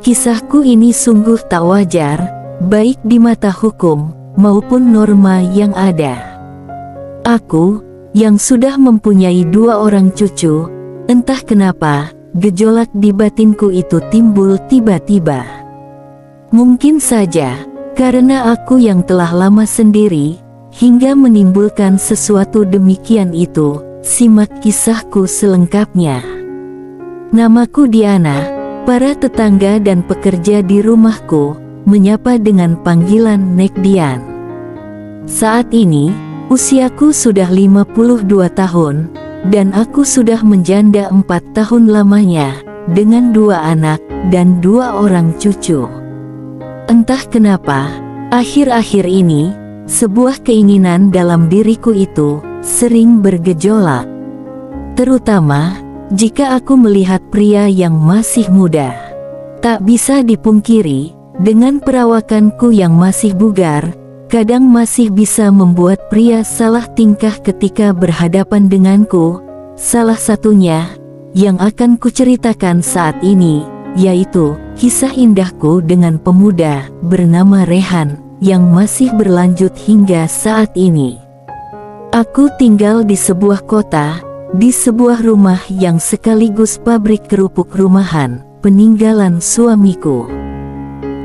Kisahku ini sungguh tak wajar, baik di mata hukum maupun norma yang ada. Aku, yang sudah mempunyai 2 orang cucu, entah kenapa, gejolak di batinku itu timbul tiba-tiba. Mungkin saja, karena aku yang telah lama sendiri, hingga menimbulkan sesuatu demikian itu. Simak kisahku selengkapnya. Namaku Diana, para tetangga dan pekerja di rumahku menyapa dengan panggilan Nek Dian. Saat ini, usiaku sudah 52 tahun, dan aku sudah menjanda 4 tahun lamanya, dengan 2 anak dan 2 orang cucu. Entah kenapa, akhir-akhir ini, sebuah keinginan dalam diriku itu sering bergejolak. Terutama, jika aku melihat pria yang masih muda. Tak bisa dipungkiri, dengan perawakanku yang masih bugar, kadang masih bisa membuat pria salah tingkah ketika berhadapan denganku. Salah satunya, yang akan kuceritakan saat ini, yaitu kisah indahku dengan pemuda bernama Rehan, yang masih berlanjut hingga saat ini. Aku tinggal di sebuah kota, di sebuah rumah yang sekaligus pabrik kerupuk rumahan, peninggalan suamiku.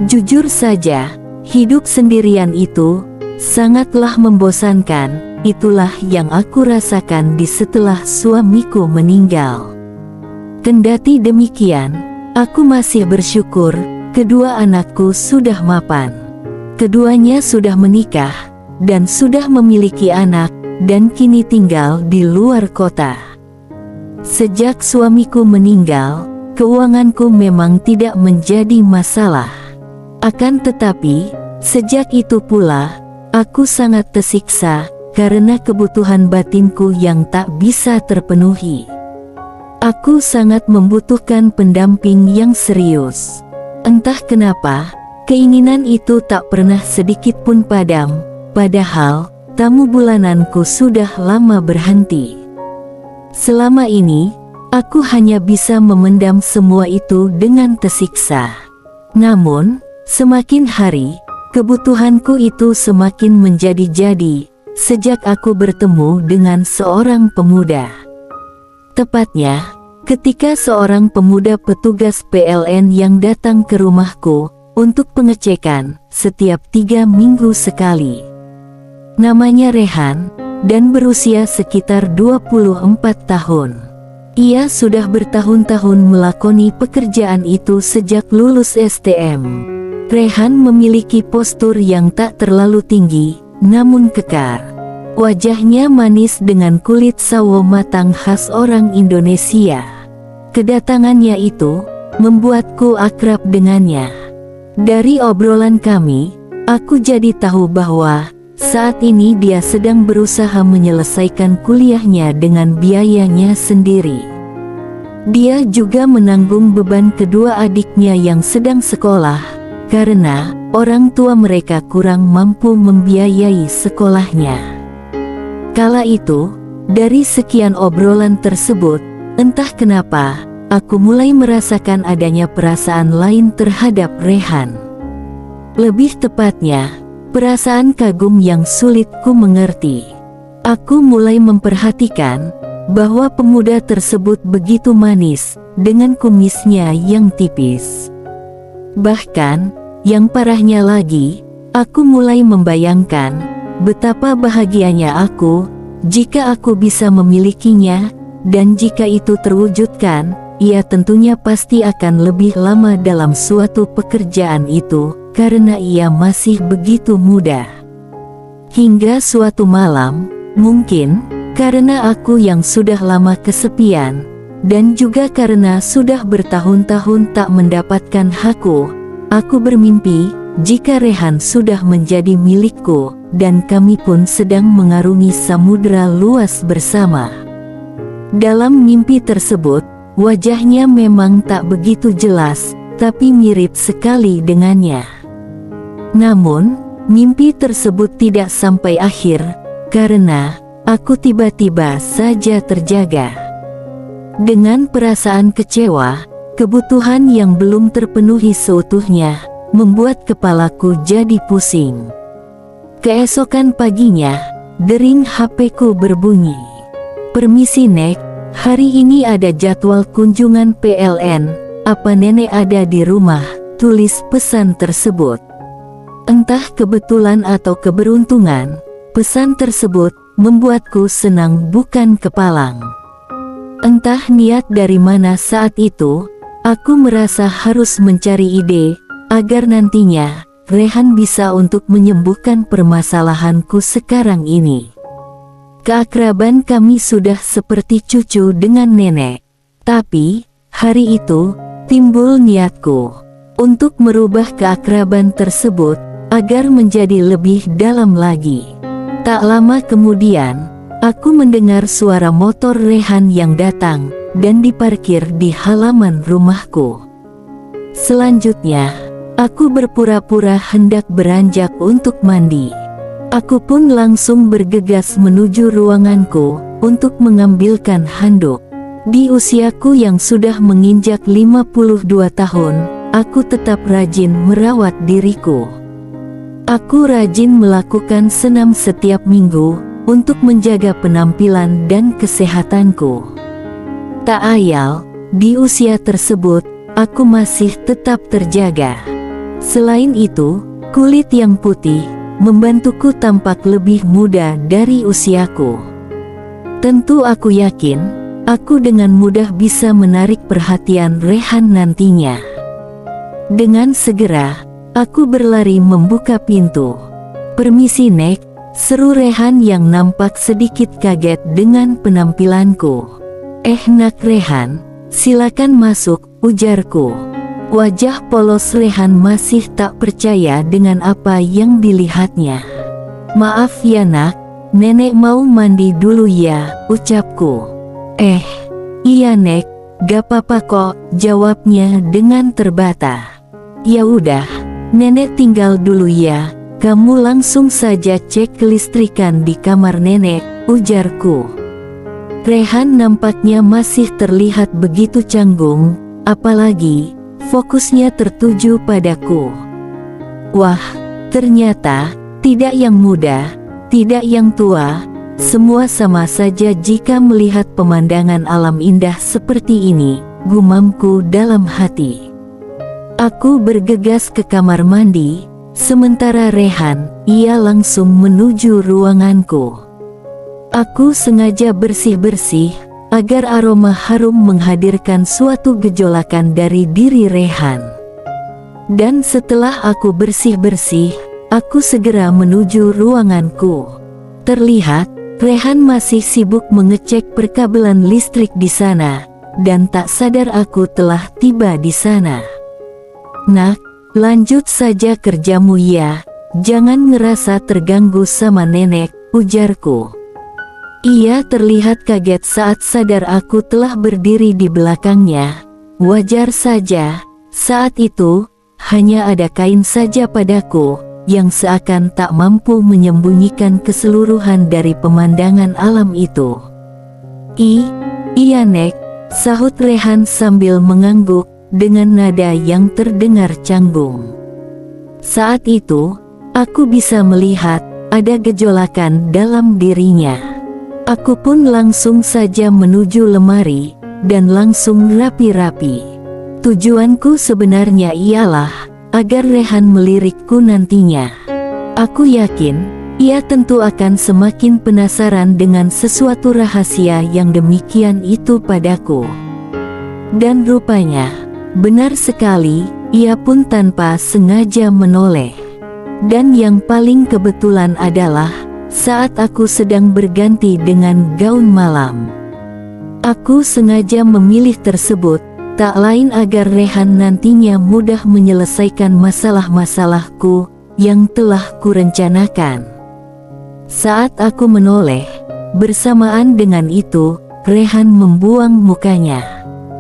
Jujur saja, hidup sendirian itu sangatlah membosankan. Itulah yang aku rasakan di setelah suamiku meninggal. Kendati demikian, aku masih bersyukur kedua anakku sudah mapan. Keduanya sudah menikah dan sudah memiliki anak, dan kini tinggal di luar kota. Sejak suamiku meninggal, keuanganku memang tidak menjadi masalah. Akan tetapi, sejak itu pula, aku sangat tersiksa karena kebutuhan batinku yang tak bisa terpenuhi. Aku sangat membutuhkan pendamping yang serius. Entah kenapa, keinginan itu tak pernah sedikit pun padam, padahal tamu bulananku sudah lama berhenti. Selama ini, aku hanya bisa memendam semua itu dengan tersiksa. Namun, semakin hari, kebutuhanku itu semakin menjadi-jadi, sejak aku bertemu dengan seorang pemuda. Tepatnya, ketika seorang pemuda petugas PLN yang datang ke rumahku untuk pengecekan setiap 3 minggu sekali. Namanya Rehan, dan berusia sekitar 24 tahun. Ia sudah bertahun-tahun melakoni pekerjaan itu sejak lulus STM. Rehan memiliki postur yang tak terlalu tinggi, namun kekar. Wajahnya manis dengan kulit sawo matang khas orang Indonesia. Kedatangannya itu membuatku akrab dengannya. Dari obrolan kami, aku jadi tahu bahwa saat ini dia sedang berusaha menyelesaikan kuliahnya dengan biayanya sendiri. Dia juga menanggung beban kedua adiknya yang sedang sekolah, karena orang tua mereka kurang mampu membiayai sekolahnya. Kala itu, dari sekian obrolan tersebut, entah kenapa, aku mulai merasakan adanya perasaan lain terhadap Rehan. Lebih tepatnya, perasaan kagum yang sulit ku mengerti. Aku mulai memperhatikan bahwa pemuda tersebut begitu manis, dengan kumisnya yang tipis. Bahkan, yang parahnya lagi, aku mulai membayangkan betapa bahagianya aku jika aku bisa memilikinya, dan jika itu terwujudkan, ia tentunya pasti akan lebih lama dalam suatu pekerjaan itu, karena ia masih begitu muda. Hingga suatu malam, mungkin karena aku yang sudah lama kesepian, dan juga karena sudah bertahun-tahun tak mendapatkan hakku, aku bermimpi jika Rehan sudah menjadi milikku, dan kami pun sedang mengarungi samudera luas bersama. Dalam mimpi tersebut, wajahnya memang tak begitu jelas, tapi mirip sekali dengannya. Namun, mimpi tersebut tidak sampai akhir, karena aku tiba-tiba saja terjaga. Dengan perasaan kecewa, Kebutuhan yang belum terpenuhi seutuhnya membuat kepalaku jadi pusing. Keesokan paginya, dering HP-ku berbunyi. "Permisi Nek, hari ini ada jadwal kunjungan PLN, apa Nenek ada di rumah?" tulis pesan tersebut. Entah kebetulan atau keberuntungan, pesan tersebut membuatku senang bukan kepalang. Entah niat dari mana saat itu, aku merasa harus mencari ide agar nantinya Rehan bisa untuk menyembuhkan permasalahanku sekarang ini. Keakraban kami sudah seperti cucu dengan nenek. Tapi, hari itu, timbul niatku untuk merubah keakraban tersebut agar menjadi lebih dalam lagi. Tak lama kemudian, aku mendengar suara motor Rehan yang datang dan diparkir di halaman rumahku. Selanjutnya, aku berpura-pura hendak beranjak untuk mandi. Aku pun langsung bergegas menuju ruanganku untuk mengambilkan handuk. Di usiaku yang sudah menginjak 52 tahun, aku tetap rajin merawat diriku. Aku rajin melakukan senam setiap minggu untuk menjaga penampilan dan kesehatanku. Tak ayal, di usia tersebut, aku masih tetap terjaga. Selain itu, kulit yang putih membantuku tampak lebih muda dari usiaku. Tentu aku yakin, aku dengan mudah bisa menarik perhatian Rehan nantinya. Dengan segera, aku berlari membuka pintu. "Permisi Nek," seru Rehan yang nampak sedikit kaget dengan penampilanku. Nak Rehan, silakan masuk," ujarku. Wajah polos Rehan masih tak percaya dengan apa yang dilihatnya. "Maaf ya Nak, Nenek mau mandi dulu ya," ucapku. Iya Nek, gak apa-apa kok," jawabnya dengan terbata. "Ya udah, Nenek tinggal dulu ya, kamu langsung saja cek kelistrikan di kamar Nenek," ujarku. Rehan nampaknya masih terlihat begitu canggung, apalagi fokusnya tertuju padaku. Wah, ternyata tidak yang muda, tidak yang tua, semua sama saja jika melihat pemandangan alam indah seperti ini, gumamku dalam hati. Aku bergegas ke kamar mandi, sementara Rehan, ia langsung menuju ruanganku. Aku sengaja bersih-bersih, agar aroma harum menghadirkan suatu gejolakan dari diri Rehan. Dan setelah aku bersih-bersih, aku segera menuju ruanganku. Terlihat, Rehan masih sibuk mengecek perkabelan listrik di sana, dan tak sadar aku telah tiba di sana. "Nak, lanjut saja kerjamu ya, jangan ngerasa terganggu sama Nenek," ujarku. Ia terlihat kaget saat sadar aku telah berdiri di belakangnya. Wajar saja, saat itu, hanya ada kain saja padaku, yang seakan tak mampu menyembunyikan keseluruhan dari pemandangan alam itu. Iya Nek," sahut Rehan sambil mengangguk, dengan nada yang terdengar canggung. Saat itu, aku bisa melihat, ada gejolakan dalam dirinya. Aku pun langsung saja menuju lemari, dan langsung rapi-rapi. Tujuanku sebenarnya ialah, agar Rehan melirikku nantinya. Aku yakin, ia tentu akan semakin penasaran dengan sesuatu rahasia yang demikian itu padaku. Dan rupanya, benar sekali, ia pun tanpa sengaja menoleh. Dan yang paling kebetulan adalah, saat aku sedang berganti dengan gaun malam. Aku sengaja memilih tersebut, tak lain agar Rehan nantinya mudah menyelesaikan masalah-masalahku yang telah kurencanakan. Saat aku menoleh, bersamaan dengan itu, Rehan membuang mukanya.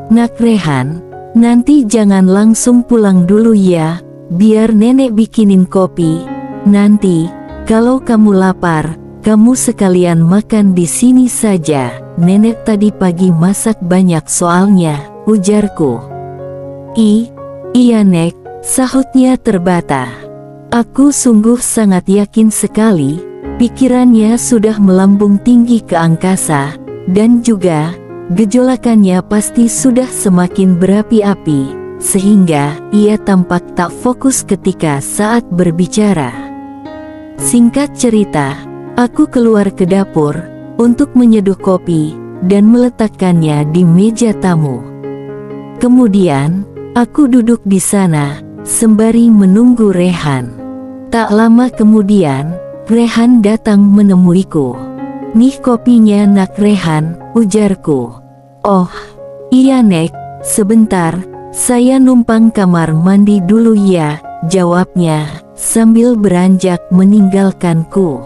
"Nak Rehan, nanti jangan langsung pulang dulu ya, biar Nenek bikinin kopi. Nanti, kalau kamu lapar, kamu sekalian makan di sini saja. Nenek tadi pagi masak banyak soalnya," ujarku. Iya Nek, sahutnya terbata. Aku sungguh sangat yakin sekali, pikirannya sudah melambung tinggi ke angkasa, dan juga, gejolakannya pasti sudah semakin berapi-api, sehingga ia tampak tak fokus ketika saat berbicara. Singkat cerita, aku keluar ke dapur, untuk menyeduh kopi, dan meletakkannya di meja tamu. Kemudian, aku duduk di sana, sembari menunggu Rehan. Tak lama kemudian, Rehan datang menemuiku. "Nih kopinya Nak Rehan," ujarku. "Oh, iya Nek, sebentar, saya numpang kamar mandi dulu ya," jawabnya, sambil beranjak meninggalkanku.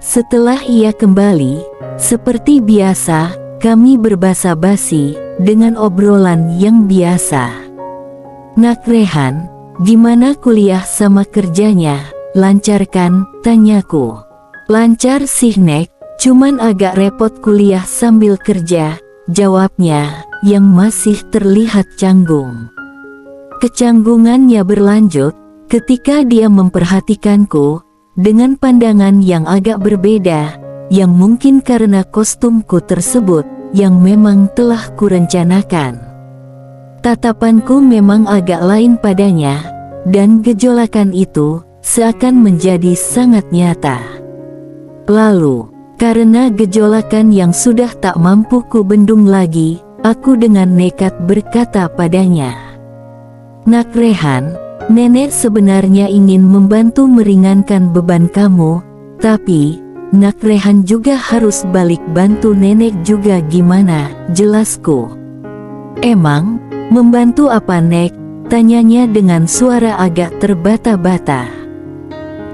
Setelah ia kembali, seperti biasa, kami berbasa-basi, dengan obrolan yang biasa. "Nak Rehan, gimana kuliah sama kerjanya, lancar kan?" tanyaku. "Lancar sih Nek, cuman agak repot kuliah sambil kerja," jawabnya, yang masih terlihat canggung. Kecanggungannya berlanjut, ketika dia memperhatikanku, dengan pandangan yang agak berbeda, yang mungkin karena kostumku tersebut, yang memang telah kurencanakan. Tatapanku memang agak lain padanya, dan gejolakan itu seakan menjadi sangat nyata. Lalu, karena gejolakan yang sudah tak mampu kubendung lagi, aku dengan nekat berkata padanya, "Nak Rehan, Nenek sebenarnya ingin membantu meringankan beban kamu, tapi Nak Rehan juga harus balik bantu Nenek juga gimana?" jelasku. "Emang, membantu apa Nek?" tanyanya dengan suara agak terbata-bata.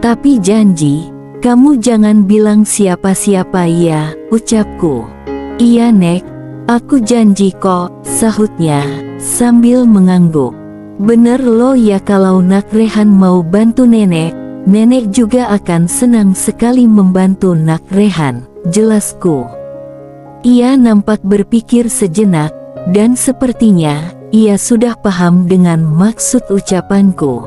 "Tapi janji, kamu jangan bilang siapa-siapa ya," ucapku. "Iya Nek, aku janji kok," sahutnya, sambil mengangguk. "Bener lo ya, kalau Nak Rehan mau bantu Nenek, Nenek juga akan senang sekali membantu Nak Rehan," jelasku. Ia nampak berpikir sejenak, dan sepertinya ia sudah paham dengan maksud ucapanku.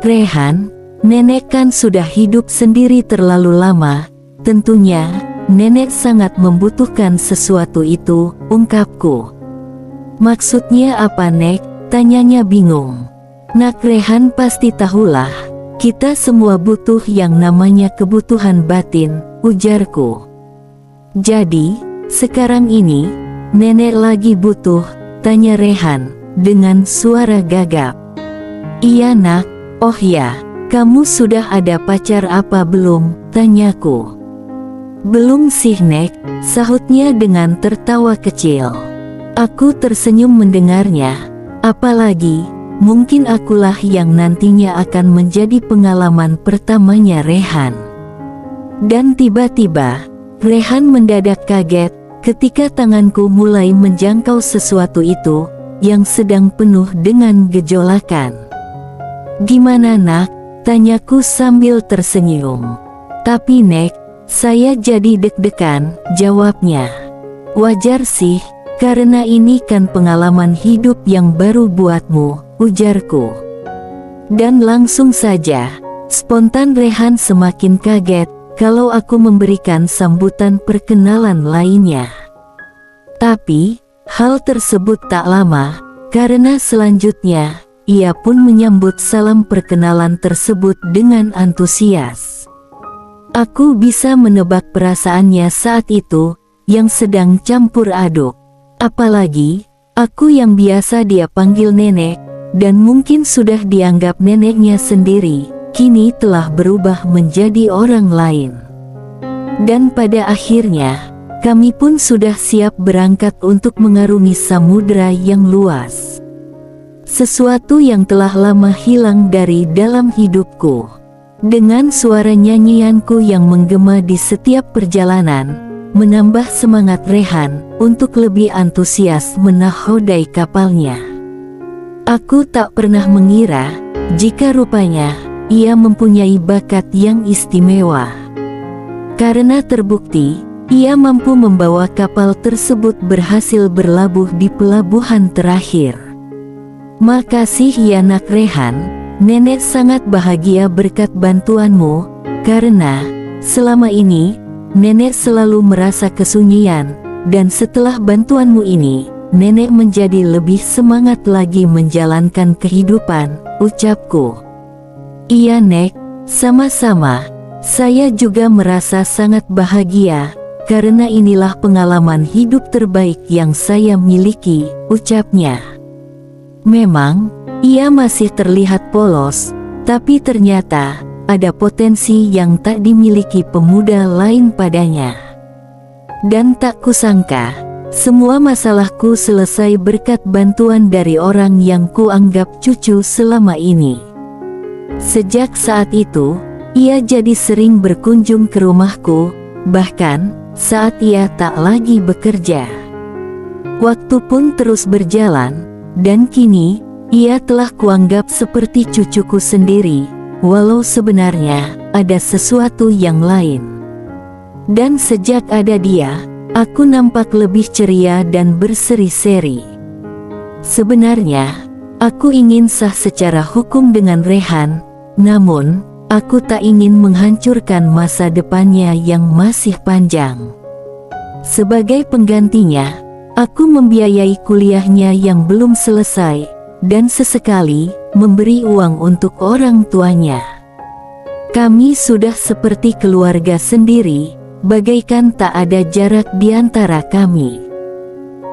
"Rehan, Nenek kan sudah hidup sendiri terlalu lama, tentunya Nenek sangat membutuhkan sesuatu itu," ungkapku. "Maksudnya apa Nek?" tanyanya bingung. "Nak Rehan pasti tahulah, kita semua butuh yang namanya kebutuhan batin," ujarku. "Jadi, sekarang ini, Nenek lagi butuh?" tanya Rehan, dengan suara gagap. "Iya Nak." "Oh ya, kamu sudah ada pacar apa belum?" tanyaku. "Belum sih Nek," sahutnya dengan tertawa kecil. Aku tersenyum mendengarnya, apalagi, mungkin akulah yang nantinya akan menjadi pengalaman pertamanya Rehan. Dan tiba-tiba, Rehan mendadak kaget, ketika tanganku mulai menjangkau sesuatu itu, yang sedang penuh dengan gejolakan. "Gimana Nak?" tanyaku sambil tersenyum. "Tapi Nek, saya jadi deg-degan," jawabnya. "Wajar sih, karena ini kan pengalaman hidup yang baru buatmu," ujarku. Dan langsung saja, spontan Rehan semakin kaget, kalau aku memberikan sambutan perkenalan lainnya. Tapi, hal tersebut tak lama, karena selanjutnya, ia pun menyambut salam perkenalan tersebut dengan antusias. Aku bisa menebak perasaannya saat itu, yang sedang campur aduk. Apalagi, aku yang biasa dia panggil Nenek, dan mungkin sudah dianggap neneknya sendiri, kini telah berubah menjadi orang lain. Dan pada akhirnya, kami pun sudah siap berangkat untuk mengarungi samudera yang luas. Sesuatu yang telah lama hilang dari dalam hidupku. Dengan suara nyanyianku yang menggema di setiap perjalanan, menambah semangat Rehan untuk lebih antusias menahodai kapalnya. Aku tak pernah mengira, jika rupanya ia mempunyai bakat yang istimewa. Karena terbukti, ia mampu membawa kapal tersebut berhasil berlabuh di pelabuhan terakhir. Makasih ya nak Rehan, nenek sangat bahagia berkat bantuanmu, karena selama ini nenek selalu merasa kesunyian, dan setelah bantuanmu ini, nenek menjadi lebih semangat lagi menjalankan kehidupan, ucapku. Iya Nek, sama-sama. Saya juga merasa sangat bahagia, karena inilah pengalaman hidup terbaik yang saya miliki, ucapnya. Memang, ia masih terlihat polos, tapi ternyata ada potensi yang tak dimiliki pemuda lain padanya. Dan tak kusangka, semua masalahku selesai berkat bantuan dari orang yang kuanggap cucu selama ini. Sejak saat itu, ia jadi sering berkunjung ke rumahku, bahkan saat ia tak lagi bekerja. Waktu pun terus berjalan, dan kini ia telah kuanggap seperti cucuku sendiri, walau sebenarnya ada sesuatu yang lain. Dan sejak ada dia, aku nampak lebih ceria dan berseri-seri. Sebenarnya, aku ingin sah secara hukum dengan Rehan, namun aku tak ingin menghancurkan masa depannya yang masih panjang. Sebagai penggantinya, aku membiayai kuliahnya yang belum selesai, dan sesekali memberi uang untuk orang tuanya. Kami sudah seperti keluarga sendiri, bagaikan tak ada jarak di antara kami.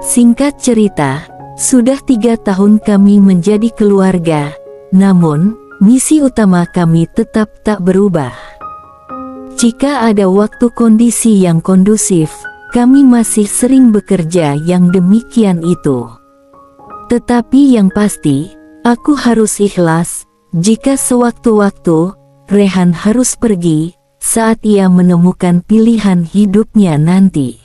Singkat cerita, sudah 3 tahun kami menjadi keluarga, namun misi utama kami tetap tak berubah. Jika ada waktu kondisi yang kondusif, kami masih sering bekerja yang demikian itu. Tetapi yang pasti, aku harus ikhlas jika sewaktu-waktu Rehan harus pergi saat ia menemukan pilihan hidupnya nanti.